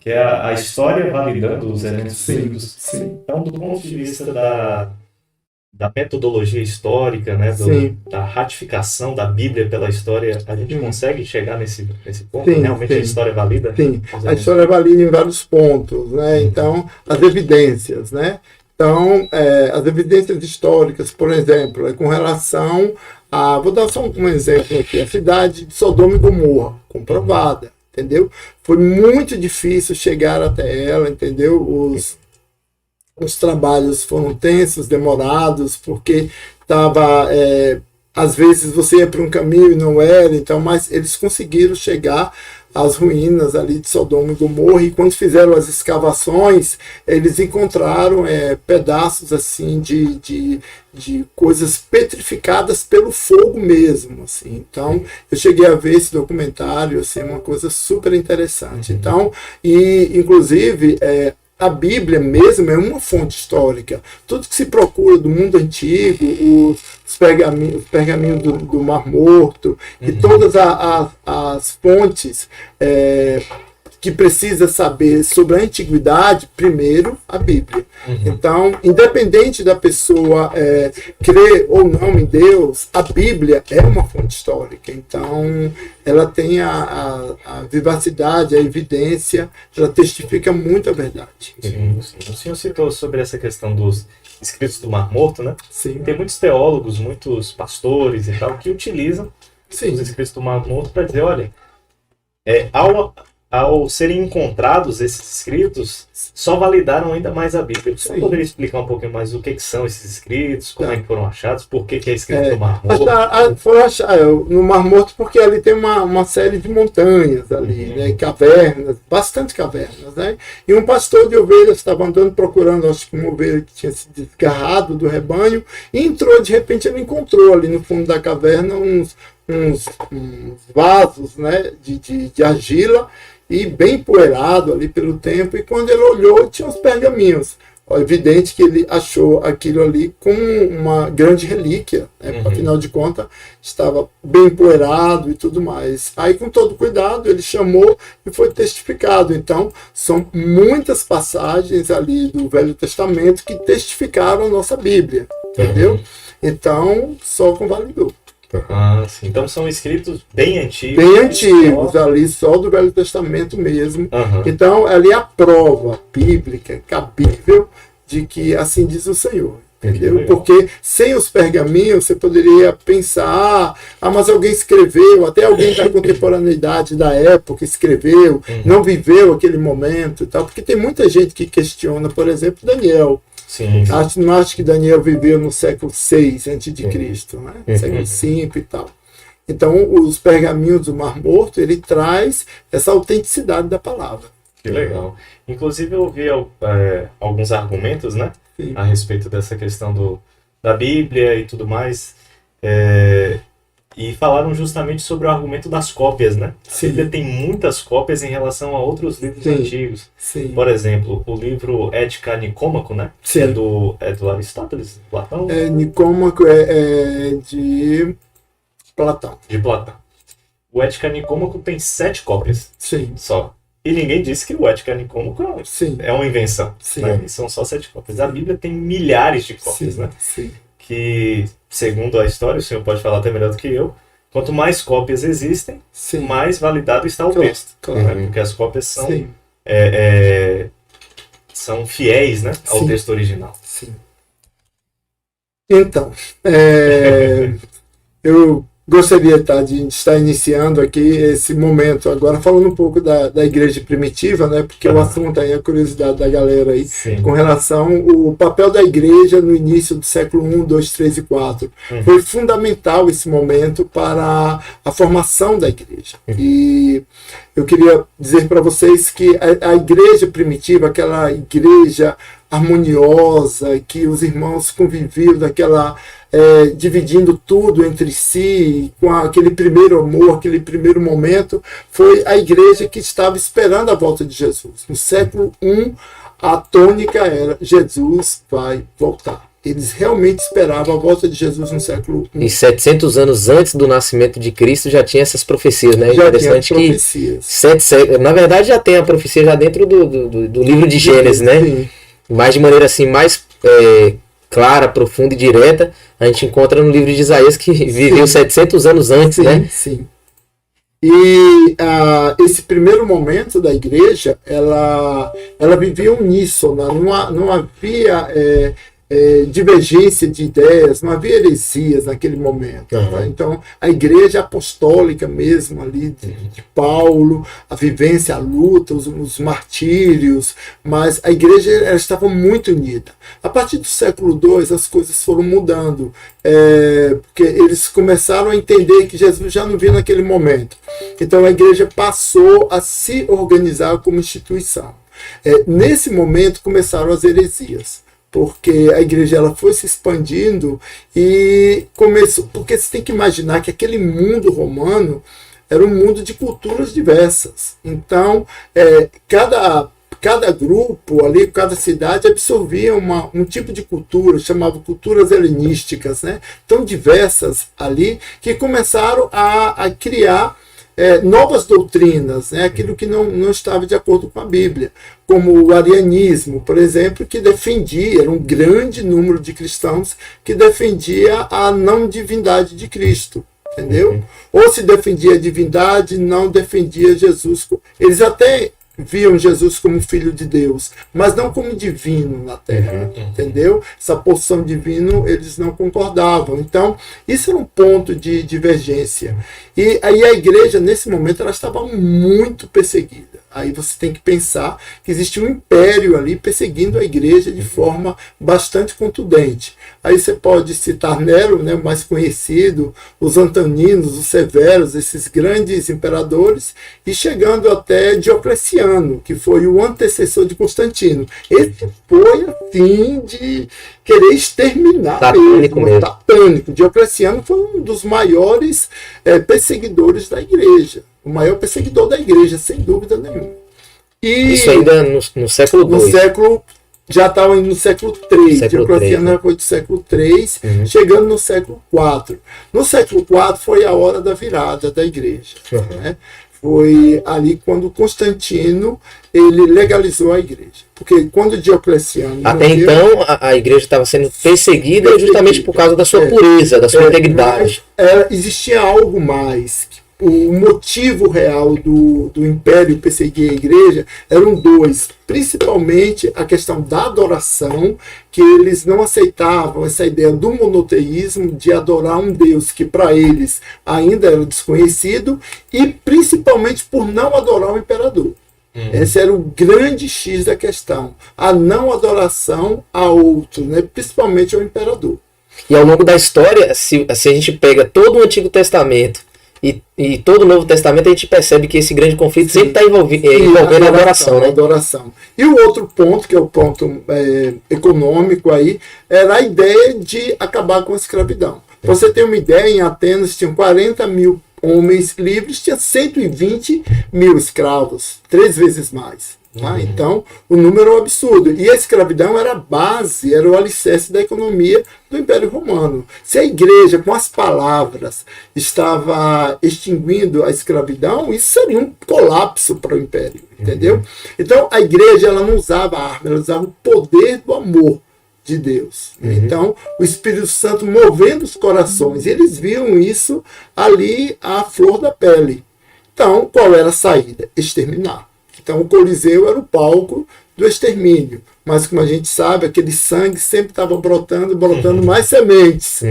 que é a história validando os eventos Sim, bíblicos. sim, Então, do ponto de vista da metodologia histórica, né, sim, da ratificação da Bíblia pela história, a gente sim, consegue chegar nesse ponto? sim, Realmente a sim. história valida Sim, os a eventos história é bíblicos? valida em vários pontos, né? Então, as evidências, né? Então, as evidências históricas, por exemplo, é com relação a... Vou dar só um exemplo aqui. A cidade de Sodoma e Gomorra, comprovada, entendeu? Foi muito difícil chegar até ela, entendeu? Os trabalhos foram tensos, demorados, porque estava... às vezes você ia para um caminho e não era, então, mas eles conseguiram chegar às ruínas ali de Sodoma e Gomorra, e quando fizeram as escavações, eles encontraram pedaços assim de coisas petrificadas pelo fogo mesmo, assim. Então, eu cheguei a ver esse documentário, assim, uma coisa super interessante. Então, e inclusive a Bíblia mesmo é uma fonte histórica. Tudo que se procura do mundo antigo, os pergaminhos do Mar Morto, e todas as fontes que precisa saber sobre a antiguidade, primeiro a Bíblia. Então, independente da pessoa crer ou não em Deus, a Bíblia é uma fonte histórica. Então, ela tem a vivacidade, a evidência, ela testifica muito a verdade. Sim, sim. O senhor citou sobre essa questão dos escritos do Mar Morto, né? Sim. Tem muitos teólogos, muitos pastores e tal, que utilizam Sim. os escritos do Mar Morto para dizer, olha, ao serem encontrados esses escritos, só validaram ainda mais a Bíblia. Você poderia explicar um pouquinho mais o que são esses escritos, como é que foram achados, por que é escrito no Mar Morto? Foram achados no Mar Morto porque ali tem uma série de montanhas ali, né, cavernas, bastante cavernas, né? E um pastor de ovelhas estava andando procurando, acho que uma ovelha que tinha se desgarrado do rebanho, e entrou, de repente ele encontrou ali no fundo da caverna uns vasos, né, de argila, e bem empoeirado ali pelo tempo, e quando ele olhou, tinha uns pergaminhos. É evidente que ele achou aquilo ali como uma grande relíquia, né? Afinal de contas, estava bem empoeirado e tudo mais. Aí, com todo cuidado, ele chamou e foi testificado. Então, são muitas passagens ali do Velho Testamento que testificaram a nossa Bíblia, entendeu? Então, só convalidou. Ah, sim. Então são escritos bem antigos. Bem antigos, ali só do Velho Testamento mesmo. Então, ali é a prova bíblica, cabível, de que assim diz o Senhor. Entendeu? Porque sem os pergaminhos você poderia pensar, mas alguém escreveu, até alguém da contemporaneidade da época escreveu, não viveu aquele momento e tal, porque tem muita gente que questiona, por exemplo, Daniel. Sim. Não acho que Daniel viveu no século VI a.C., né? Século V e tal. Então, os pergaminhos do Mar Morto, ele traz essa autenticidade da palavra. Que legal. Inclusive, eu ouvi alguns argumentos, né? Sim. A respeito dessa questão da Bíblia e tudo mais. E falaram justamente sobre o argumento das cópias, né? A Bíblia tem muitas cópias em relação a outros livros antigos. Sim. Por exemplo, o livro Ética Nicômaco, né? Sim. É do Aristóteles? Platão? Nicômaco é de Platão. De Platão. O Ética Nicômaco tem 7 cópias. Sim. Só. E ninguém disse que o Ética Nicômaco é uma invenção. Sim. Né? São só 7 cópias. A Bíblia tem milhares de cópias, né? Sim. Que, segundo a história, o senhor pode falar até melhor do que eu, quanto mais cópias existem, mais validado está o texto. Claro. Né? Porque as cópias são fiéis, né, ao texto original. Sim. Então, eu gostaria de estar iniciando aqui esse momento agora, falando um pouco da igreja primitiva, né? Porque o assunto aí, a curiosidade da galera aí, com relação ao papel da igreja no início do século I, II, III e IV. Foi fundamental esse momento para a formação da igreja. E eu queria dizer para vocês que a igreja primitiva, aquela igreja harmoniosa, que os irmãos conviviam dividindo tudo entre si, com aquele primeiro amor, aquele primeiro momento, foi a igreja que estava esperando a volta de Jesus. No século I, a tônica era: Jesus vai voltar. Eles realmente esperavam a volta de Jesus no século I. E 700 anos antes do nascimento de Cristo já tinha essas profecias, né? Já Interessante tinha profecias. Na verdade já tem a profecia já dentro do livro de Gênesis, né? Sim. Mas de maneira assim mais clara, profunda e direta, a gente encontra no livro de Isaías que viveu 700 anos antes, Sim, né? sim. E esse primeiro momento da igreja, ela vivia uníssona, não havia divergência de ideias, não havia heresias naquele momento. Uhum. Tá? Então, a igreja apostólica mesmo ali de Paulo, a vivência, a luta, os martírios, mas a igreja ela estava muito unida. A partir do século II, as coisas foram mudando, porque eles começaram a entender que Jesus já não vinha naquele momento. Então, a igreja passou a se organizar como instituição. Nesse momento, começaram as heresias, porque a igreja ela foi se expandindo e começou, porque você tem que imaginar que aquele mundo romano era um mundo de culturas diversas. Então, cada grupo ali, cada cidade absorvia um tipo de cultura, chamava culturas helenísticas, né? Tão diversas ali, que começaram a criar novas doutrinas, né? Aquilo que não estava de acordo com a Bíblia, como o arianismo, por exemplo, que defendia, era um grande número de cristãos que defendia a não divindade de Cristo, entendeu? Ou se defendia a divindade, não defendia Jesus. Eles até viam Jesus como filho de Deus, mas não como divino na terra, entendeu? Essa porção divina eles não concordavam. Então, isso era um ponto de divergência. E aí a igreja, nesse momento, ela estava muito perseguida. Aí você tem que pensar que existe um império ali perseguindo a igreja de forma bastante contundente. Aí você pode citar Nero, né, o mais conhecido, os Antoninos, os Severos, esses grandes imperadores, e chegando até Diocleciano, que foi o antecessor de Constantino. Esse foi assim de querer exterminar mesmo. Tatânico. Diocleciano foi um dos maiores perseguidores da igreja. O maior perseguidor da igreja, sem dúvida nenhuma. E isso ainda no século II. No século, já estava no século III. Diocleciano foi do século III, chegando no século IV. No século IV foi a hora da virada da igreja. Né? Foi ali quando Constantino ele legalizou a igreja. Porque quando Diocleciano até morreu, então a igreja estava sendo perseguida justamente por causa da sua pureza, da sua integridade. Existia algo mais. O motivo real do império perseguir a igreja eram dois, principalmente a questão da adoração, que eles não aceitavam essa ideia do monoteísmo, de adorar um Deus que para eles ainda era desconhecido, e principalmente por não adorar o imperador. Esse era o grande X da questão, a não adoração a outro, né, principalmente ao imperador. E ao longo da história, se a gente pega todo o Antigo Testamento e todo o Novo Testamento, a gente percebe que esse grande conflito sempre está envolvendo a adoração, né? Adoração. E o outro ponto, que é o ponto econômico aí, era a ideia de acabar com a escravidão. Pra você ter uma ideia, em Atenas tinham 40 mil homens livres, tinha 120 mil escravos, 3 vezes mais. Tá? Então, o número é um absurdo. E a escravidão era a base, era o alicerce da economia do Império Romano. Se a igreja, com as palavras, estava extinguindo a escravidão, isso seria um colapso para o Império, entendeu? Então, a igreja ela não usava arma, ela usava o poder do amor de Deus. Então, o Espírito Santo movendo os corações. E eles viam isso ali à flor da pele. Então, qual era a saída? Exterminar. Então, o Coliseu era o palco do extermínio. Mas, como a gente sabe, aquele sangue sempre estava brotando mais sementes.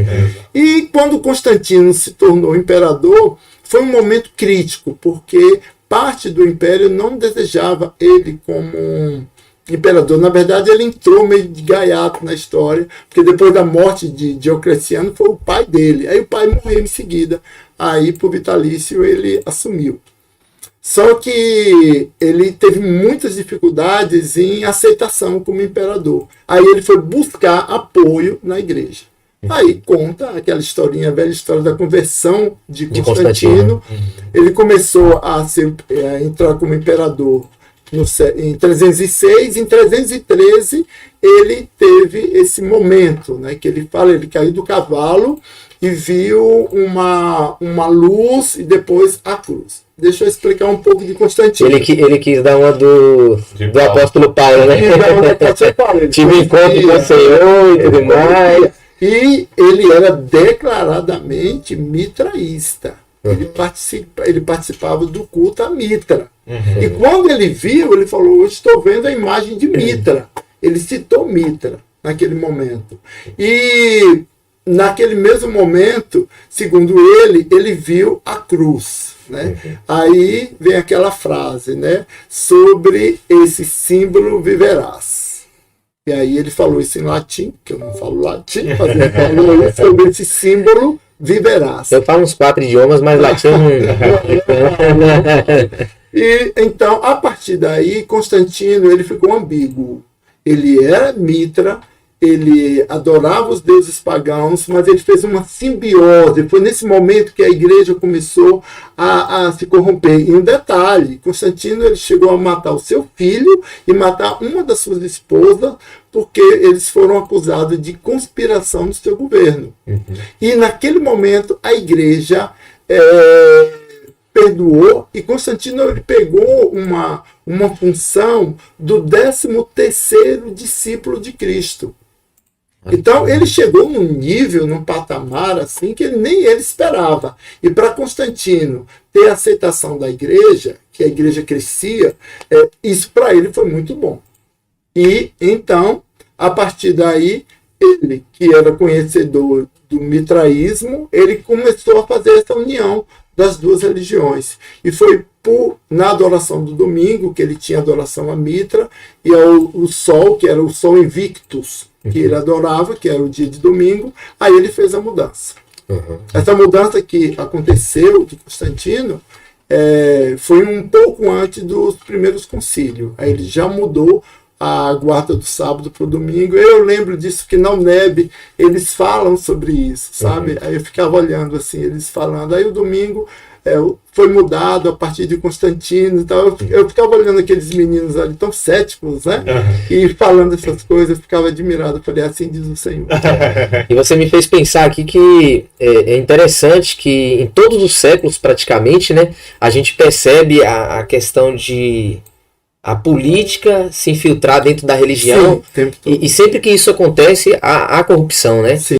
E quando Constantino se tornou imperador, foi um momento crítico, porque parte do império não desejava ele como imperador. Na verdade, ele entrou meio de gaiato na história, porque depois da morte de Diocleciano foi o pai dele. Aí o pai morreu em seguida. Aí, por vitalício, ele assumiu. Só que ele teve muitas dificuldades em aceitação como imperador. Aí ele foi buscar apoio na igreja. Aí conta aquela historinha, a velha história da conversão de Constantino. Ele começou a entrar como imperador em 306, em 313 ele teve esse momento, né, que ele fala, ele caiu do cavalo e viu uma luz e depois a cruz. Deixa eu explicar um pouco de Constantino. Ele quis dar uma do apóstolo Paulo, né? Tive encontro com o Senhor e tudo mais. E ele era declaradamente mitraísta. Ele participava do culto a Mitra. Uhum. E quando ele viu, ele falou, eu estou vendo a imagem de Mitra. Ele citou Mitra naquele momento. E naquele mesmo momento, segundo ele viu a cruz. Né? Uhum. Aí vem aquela frase, né? Sobre esse símbolo viverás. E aí ele falou isso em latim, que eu não falo latim, mas ele falou isso sobre esse símbolo viverás. Eu falo uns 4 idiomas, mas latim E então, a partir daí, Constantino ele ficou ambíguo. Ele era Mitra, ele adorava os deuses pagãos, mas ele fez uma simbiose. Foi nesse momento que a igreja começou a se corromper. E um detalhe, Constantino ele chegou a matar o seu filho e matar uma das suas esposas, porque eles foram acusados de conspiração no seu governo. Uhum. E naquele momento a igreja perdoou, e Constantino ele pegou uma função do 13º discípulo de Cristo. Então ele chegou num nível, num patamar assim que nem ele esperava. E para Constantino ter a aceitação da igreja, que a igreja crescia, isso para ele foi muito bom. E então, a partir daí, ele, que era conhecedor do mitraísmo, ele começou a fazer essa união das duas religiões. E foi na adoração do domingo, que ele tinha adoração a Mitra, e ao Sol, que era o Sol Invictus, que ele adorava, que era o dia de domingo, aí ele fez a mudança. Uhum. Essa mudança que aconteceu de Constantino foi um pouco antes dos primeiros concílios. Aí ele já mudou a guarda do sábado para o domingo. Eu lembro disso, que na UNEB eles falam sobre isso, sabe? Uhum. Aí eu ficava olhando assim, eles falando. Aí o domingo foi mudado a partir de Constantino. Então eu ficava olhando aqueles meninos ali tão céticos, né? Uhum. E falando essas coisas, eu ficava admirado. Eu falei, assim diz o Senhor. E você me fez pensar aqui que é interessante que em todos os séculos, praticamente, né, a gente percebe a questão de a política se infiltrar dentro da religião. Sim, e sempre que isso acontece, há corrupção, né? Sim.